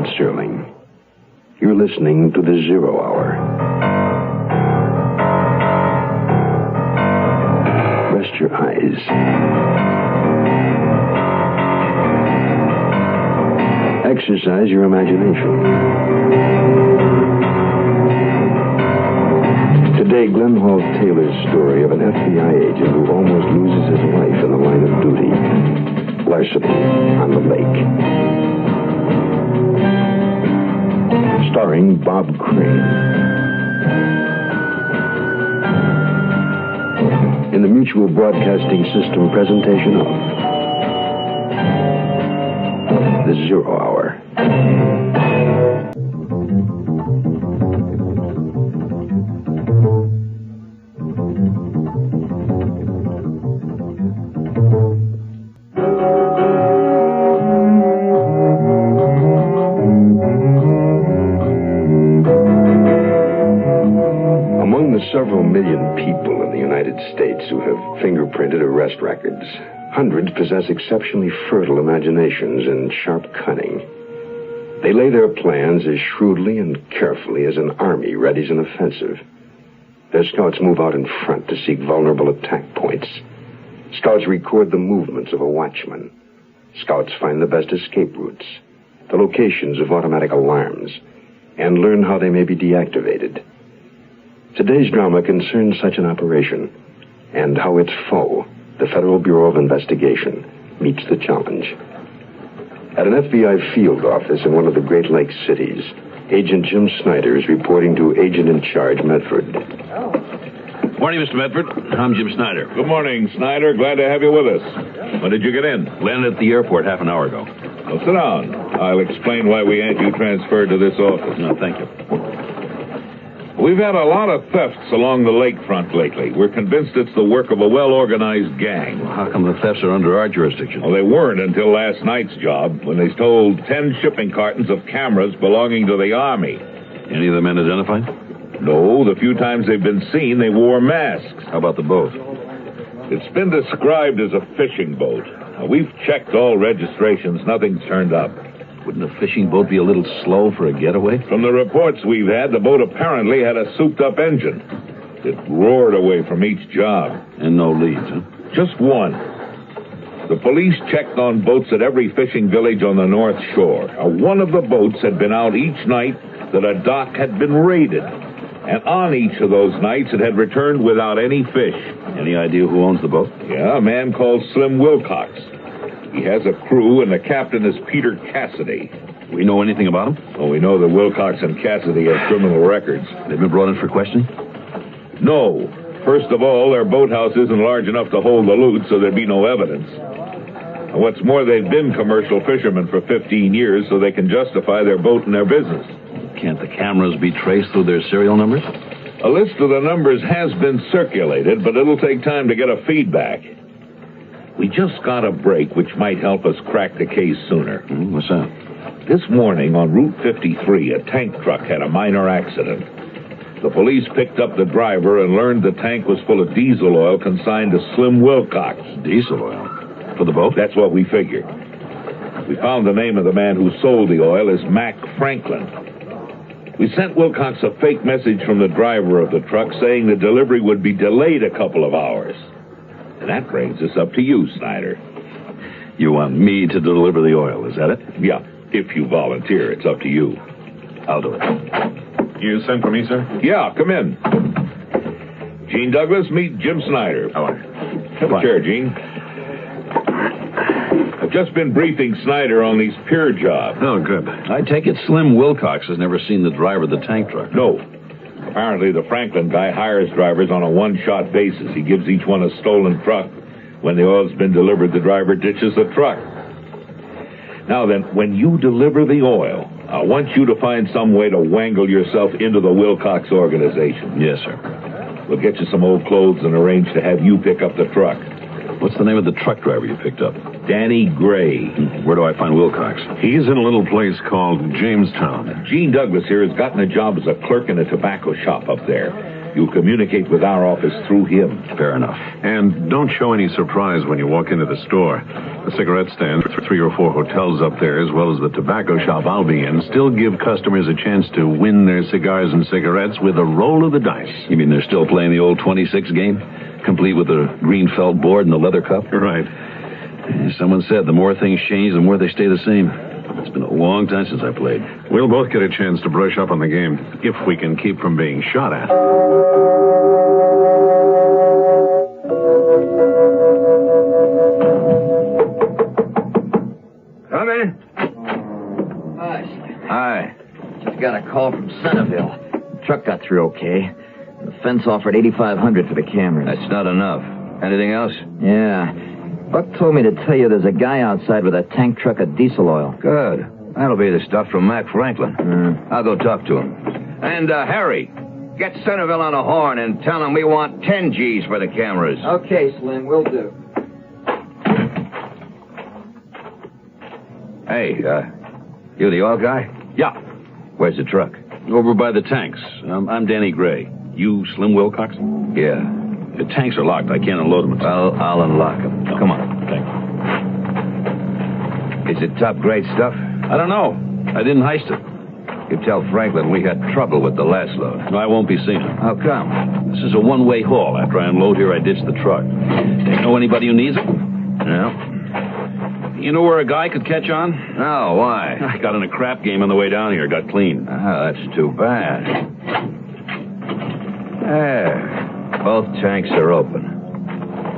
Ed Sterling. You're listening to the Zero Hour. Rest your eyes. Exercise your imagination. Today, Glenn Hall Taylor's story of an FBI agent who almost loses his life in the line of duty. Larceny on the Lake. Starring Bob Crane. In the Mutual Broadcasting System presentation of The Zero Hour. Several million people in the United States who have fingerprinted arrest records. Hundreds possess exceptionally fertile imaginations and sharp cunning. They lay their plans as shrewdly and carefully as an army readies an offensive. Their scouts move out in front to seek vulnerable attack points. Scouts record the movements of a watchman. Scouts find the best escape routes, the locations of automatic alarms, and learn how they may be deactivated. Today's drama concerns such an operation and how its foe, the Federal Bureau of Investigation, meets the challenge. At an FBI field office in one of the Great Lakes cities, Agent Jim Snyder is reporting to Agent in Charge Medford. Morning, Mr. Medford. I'm Jim Snyder. Good morning, Snyder. Glad to have you with us. When did you get in? Landed at the airport half an hour ago. Well, sit down. I'll explain why we had you transferred to this office. No, thank you. We've had a lot of thefts along the lakefront lately. We're convinced it's the work of a well-organized gang. Well, how come the thefts are under our jurisdiction? Well, they weren't until last night's job, when they stole 10 shipping cartons of cameras belonging to the Army. Any of the men identified? No, the few times they've been seen, they wore masks. How about the boat? It's been described as a fishing boat. Now, we've checked all registrations. Nothing's turned up. Wouldn't a fishing boat be a little slow for a getaway? From the reports we've had, the boat apparently had a souped-up engine. It roared away from each job. And no leads, huh? Just one. The police checked on boats at every fishing village on the North Shore. One of the boats had been out each night that a dock had been raided. And on each of those nights, it had returned without any fish. Any idea who owns the boat? Yeah, a man called Slim Wilcox. He has a crew, and the captain is Peter Cassidy. We know anything about him? Well, we know that Wilcox and Cassidy have criminal records. They've been brought in for questioning? No. First of all, their boathouse isn't large enough to hold the loot, so there'd be no evidence. And what's more, they've been commercial fishermen for 15 years, so they can justify their boat and their business. Can't the cameras be traced through their serial numbers? A list of the numbers has been circulated, but it'll take time to get a feedback. We just got a break, which might help us crack the case sooner. What's that? This morning on Route 53, a tank truck had a minor accident. The police picked up the driver and learned the tank was full of diesel oil consigned to Slim Wilcox. Diesel oil? For the boat? That's what we figured. We found the name of the man who sold the oil as Mac Franklin. We sent Wilcox a fake message from the driver of the truck saying the delivery would be delayed a couple of hours. And that brings us up to you, Snyder. You want me to deliver the oil, is that it? Yeah, if you volunteer, it's up to you. I'll do it. You sent for me, sir? Yeah, come in. Gene Douglas, meet Jim Snyder. How are you? Have a chair, Gene. I've just been briefing Snyder on these pier jobs. Oh, good. I take it Slim Wilcox has never seen the driver of the tank truck. No. Apparently, the Franklin guy hires drivers on a one-shot basis. He gives each one a stolen truck. When the oil's been delivered, the driver ditches the truck. Now then, when you deliver the oil, I want you to find some way to wangle yourself into the Wilcox organization. Yes, sir. We'll get you some old clothes and arrange to have you pick up the truck. What's the name of the truck driver you picked up? Danny Gray. Where do I find Wilcox? He's in a little place called Jamestown. Gene Douglas here has gotten a job as a clerk in a tobacco shop up there. You communicate with our office through him. Fair enough. And don't show any surprise when you walk into the store. The cigarette stand, 3 or 4 hotels up there, as well as the tobacco shop I'll be in, still give customers a chance to win their cigars and cigarettes with a roll of the dice. You mean they're still playing the old 26 game? Complete with the green felt board and the leather cup? Right. Someone said the more things change, the more they stay the same. It's been a long time since I played. We'll both get a chance to brush up on the game, if we can keep from being shot at. Come in. Hi. Hi. Just got a call from Centerville. Truck got through okay. The fence offered $8,500 for the cameras. That's not enough. Anything else? Yeah. Buck told me to tell you there's a guy outside with a tank truck of diesel oil. Good. That'll be the stuff from Mac Franklin. I'll go talk to him. And, Harry, get Centerville on the horn and tell him we want 10 G's for the cameras. Okay, Slim, will do. Hey, you the oil guy? Yeah, Where's the truck? over by the tanks. I'm Danny Gray. You Slim Wilcox? Yeah. The tanks are locked. I can't unload them. Well, I'll unlock them. No. Come on. Thanks. Is it top-grade stuff? I don't know. I didn't heist it. You tell Franklin we had trouble with the last load. No, I won't be seeing him. How come? This is a one-way haul. After I unload here, I ditch the truck. Do you know anybody who needs it? No. You know where a guy could catch on? No, why? I got in a crap game on the way down here. Got clean. That's too bad. There. Both tanks are open.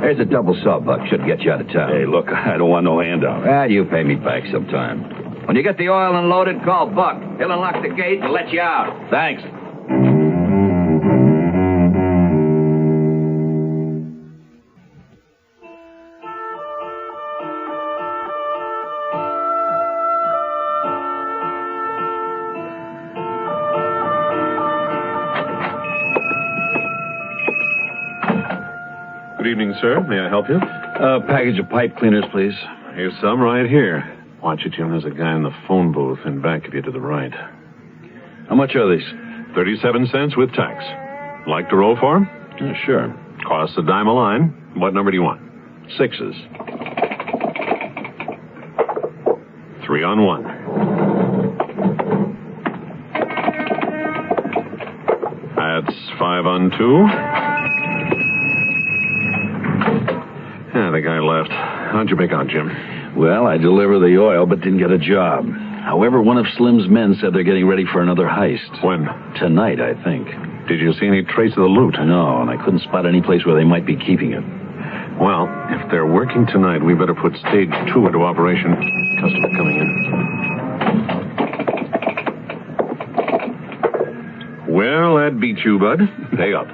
There's a double sawbuck. Should get you out of town. Hey, look, I don't want no handout. Well, you pay me back sometime. When you get the oil unloaded, call Buck. He'll unlock the gate and let you out. Thanks. Good evening, sir. May I help you? A package of pipe cleaners, please. Here's some right here. Watch it, Jim. There's a guy in the phone booth in back of you to the right. How much are these? 37 cents with tax. Like to roll for him? Yeah, sure. Costs a dime a line. What number do you want? 6s. 3 on 1. That's 5 on 2. Yeah, the guy left. How'd you make out, Jim? Well, I deliver the oil, but didn't get a job. However, one of Slim's men said they're getting ready for another heist. When? Tonight, I think. Did you see any trace of the loot? No, and I couldn't spot any place where they might be keeping it. Well, if they're working tonight, we better put stage 2 into operation. Customer coming in. Well, that beats you, bud. Pay up.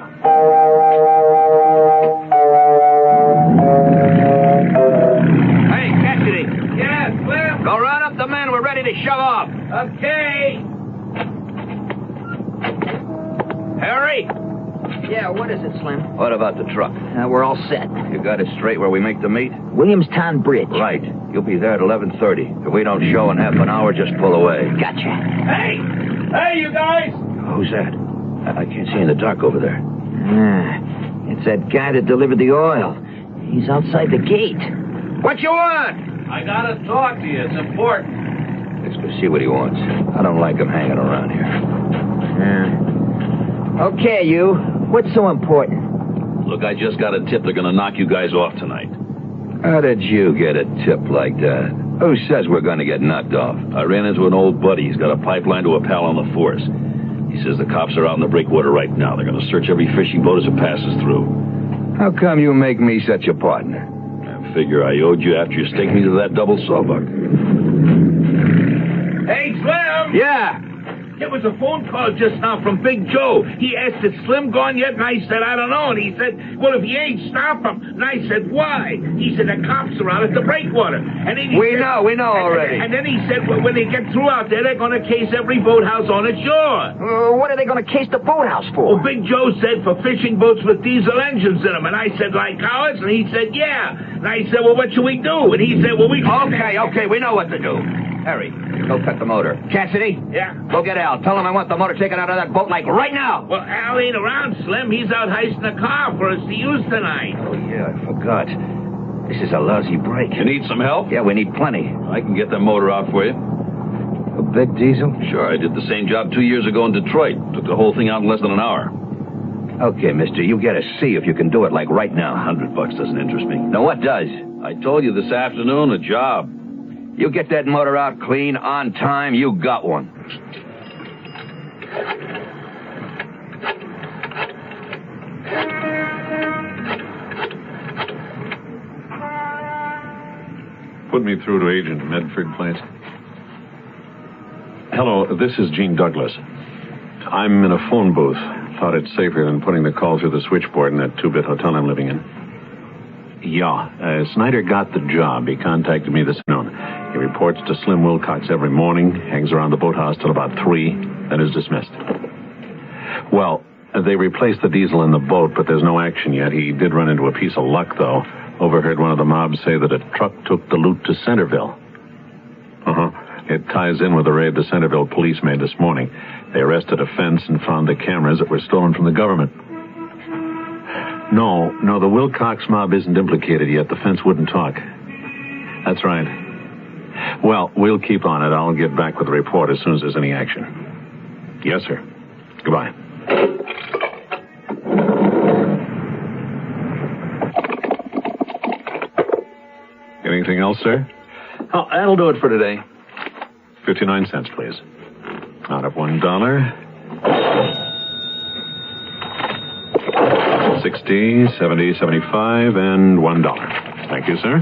Hey, Cassidy. Yes, Slim? Go round up the men. We're ready to shove off. Okay. Harry? Yeah, what is it, Slim? What about the truck? We're all set. You got it straight where we make the meet? Williamstown Bridge. Right. You'll be there at 11:30. If we don't show in half an hour, just pull away. Gotcha. Hey! Hey, you guys! Who's that? I can't see in the dark over there. It's that guy that delivered the oil. He's outside the gate. What you want? I gotta talk to you. It's important. Let's go see what he wants. I don't like him hanging around here. Okay, you. What's so important? Look, I just got a tip they're gonna knock you guys off tonight. How did you get a tip like that? Who says we're going to get knocked off? I ran into an old buddy. He's got a pipeline to a pal on the force. He says the cops are out in the breakwater right now. They're gonna search every fishing boat as it passes through. How come you make me such a partner? I figure I owed you after you staked me to that double sawbuck. Hey, Slim! Yeah. There was a phone call just now from Big Joe. He asked, is Slim gone yet? And I said, I don't know. And he said, well, if he ain't, stop him. And I said, why? He said, the cops are out at the breakwater. And then We know already. And then he said, well, when they get through out there, they're going to case every boathouse on its shore. What are they going to case the boathouse for? Well, Big Joe said for fishing boats with diesel engines in them. And I said, like ours? And he said, yeah. And I said, well, what should we do? And he said, well, we... Okay, we know what to do. Harry, go cut the motor. Cassidy? Yeah? Go get Al. Tell him I want the motor taken out of that boat like right now. Well, Al ain't around, Slim. He's out heisting a car for us to use tonight. Oh, yeah, I forgot. This is a lousy break. You need some help? Yeah, we need plenty. I can get that motor out for you. A big diesel? Sure, I did the same job 2 years ago in Detroit. Took the whole thing out in less than an hour. Okay, mister, you gotta see if you can do it like right now. $100 doesn't interest me. Now, what does? I told you this afternoon, a job. You get that motor out clean, on time, you got one. Put me through to Agent Medford, please. Hello, this is Gene Douglas. I'm in a phone booth. Thought it's safer than putting the call through the switchboard in that two-bit hotel I'm living in. Yeah, Snyder got the job. He contacted me this noon. He reports to Slim Wilcox every morning, hangs around the boathouse till about 3, then is dismissed. Well, they replaced the diesel in the boat, but there's no action yet. He did run into a piece of luck, though. Overheard one of the mobs say that a truck took the loot to Centerville. It ties in with the raid the Centerville police made this morning. They arrested a fence and found the cameras that were stolen from the government. No, the Wilcox mob isn't implicated yet. The fence wouldn't talk. That's right. Well, we'll keep on it. I'll get back with a report as soon as there's any action. Yes, sir. Goodbye. Anything else, sir? Oh, that'll do it for today. 59 cents, please. Out of $1. 60, 70, 75, and $1. Thank you, sir.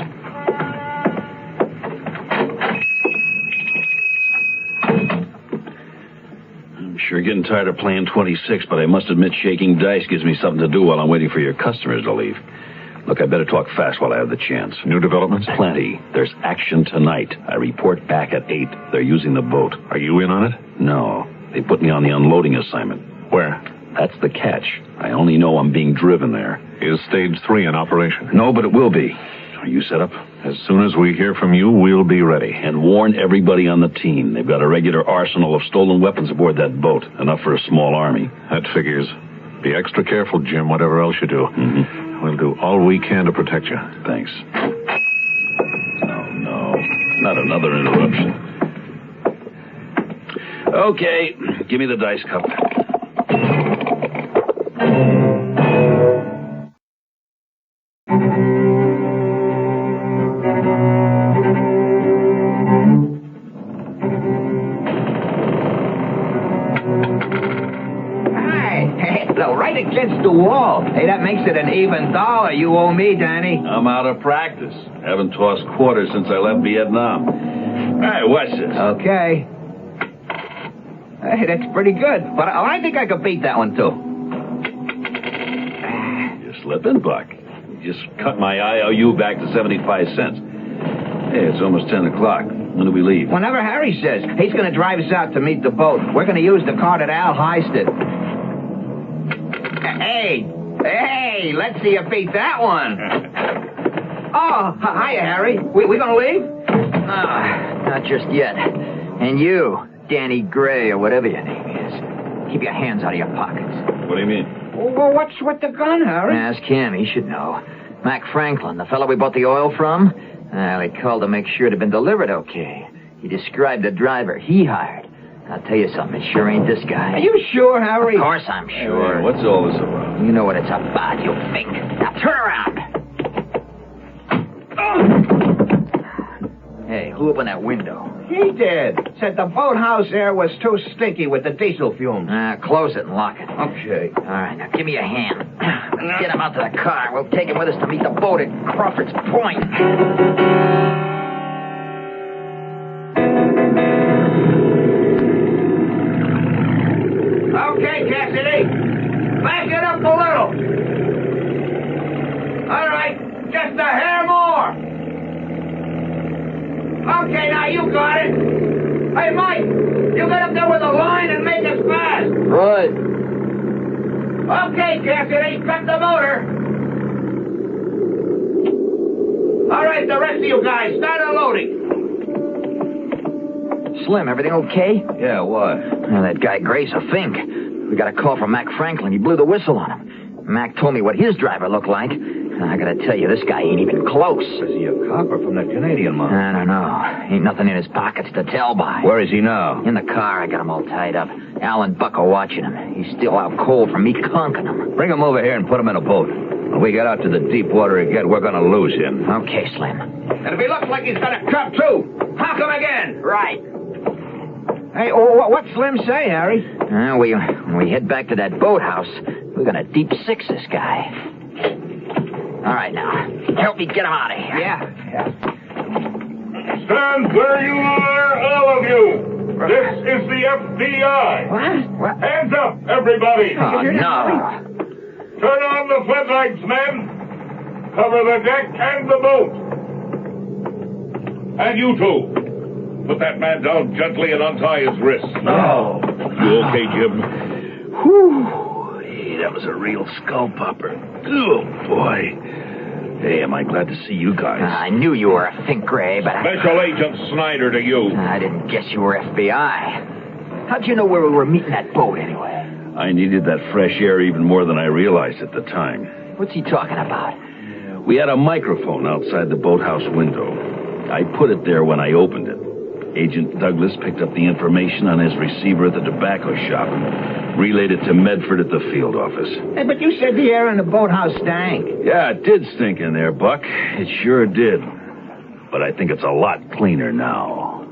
I'm sure getting tired of playing 26, but I must admit shaking dice gives me something to do while I'm waiting for your customers to leave. Look, I better talk fast while I have the chance. New developments? Plenty. There's action tonight. I report back at 8. They're using the boat. Are you in on it? No. They put me on the unloading assignment. Where? That's the catch. I only know I'm being driven there. Is Stage 3 in operation? No, but it will be. Are you set up? As soon as we hear from you, we'll be ready. And warn everybody on the team. They've got a regular arsenal of stolen weapons aboard that boat. Enough for a small army. That figures. Be extra careful, Jim, whatever else you do. Mm-hmm. We'll do all we can to protect you. Thanks. No. Not another interruption. Okay, give me the dice cup. Right against the wall. Hey, that makes it an even dollar you owe me, Danny. I'm out of practice. Haven't tossed quarters since I left Vietnam. All right, watch this. Okay. Hey, that's pretty good. But I think I could beat that one, too. You're slipping, Buck. You just cut my IOU back to 75 cents. Hey, it's almost 10 o'clock. When do we leave? Whenever Harry says. He's going to drive us out to meet the boat. We're going to use the car that Al heisted. Hey, let's see you beat that one. Oh, hiya, Harry. We gonna leave? Not just yet. And you, Danny Gray, or whatever your name is, keep your hands out of your pockets. What do you mean? Well, what's with the gun, Harry? Ask him, he should know. Mac Franklin, the fellow we bought the oil from, he called to make sure it had been delivered okay. He described the driver he hired. I'll tell you something, it sure ain't this guy. Are you sure, Harry? Of course I'm sure. Hey, what's all this about? You know what it's about, you think. Now turn around. Hey, who opened that window? He did. Said the boathouse air was too stinky with the diesel fumes. Close it and lock it. Okay. All right, now give me your hand. Let's get him out to the car. We'll take him with us to meet the boat at Crawford's Point. Okay, Cassidy. Back it up a little. All right, just a hair more. Okay, now you got it. Hey, Mike, you get up there with a line and make us fast. Right. Okay, Cassidy, cut the motor. All right, the rest of you guys, start unloading. Slim, everything okay? Yeah, what? Well, that guy Gray's a fink. We got a call from Mac Franklin. He blew the whistle on him. Mac told me what his driver looked like. I gotta tell you, this guy ain't even close. Is he a cop or from that Canadian mob? I don't know. Ain't nothing in his pockets to tell by. Where is he now? In the car. I got him all tied up. Al and Buck are watching him. He's still out cold from me conking him. Bring him over here and put him in a boat. When we get out to the deep water again, we're gonna lose him. Okay, Slim. And if he looks like he's gonna trap too, honk him again. Right. Hey, what's Slim say, Harry? When we head back to that boathouse, we're gonna deep six this guy. All right, now. Help me get him out of here. Yeah. Stand where you are, all of you. This is the FBI. What? Hands up, everybody. Oh, no. Turn on the floodlights, men. Cover the deck and the boat. And you two. Put that man down gently and untie his wrists. No. You okay, Jim? Whew. Hey, that was a real skull popper. Oh, boy. Hey, am I glad to see you guys. I knew you were a fink, Gray, but Special Agent Snyder to you. I didn't guess you were FBI. How'd you know where we were meeting that boat, anyway? I needed that fresh air even more than I realized at the time. What's he talking about? We had a microphone outside the boathouse window. I put it there when I opened it. Agent Douglas picked up the information on his receiver at the tobacco shop and relayed it to Medford at the field office. Hey, but you said the air in the boathouse stank. Yeah, it did stink in there, Buck. It sure did. But I think it's a lot cleaner now.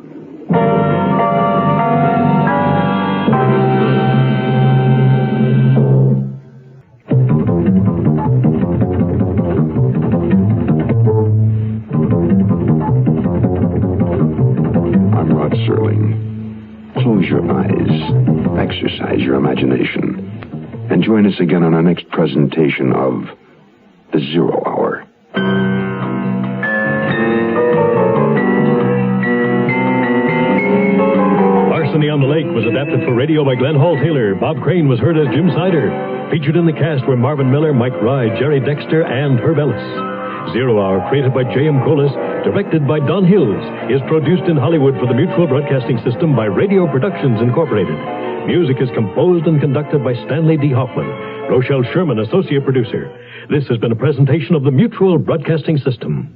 Close your eyes, exercise your imagination, and join us again on our next presentation of The Zero Hour. Larceny on the Lake was adapted for radio by Glenn Hall Taylor. Bob Crane was heard as Jim Sider. Featured in the cast were Marvin Miller, Mike Rye, Jerry Dexter, and Herb Ellis. Zero Hour, created by J.M. Collis, directed by Don Hills, is produced in Hollywood for the Mutual Broadcasting System by Radio Productions Incorporated. Music is composed and conducted by Stanley D. Hoffman. Rochelle Sherman, associate producer. This has been a presentation of the Mutual Broadcasting System.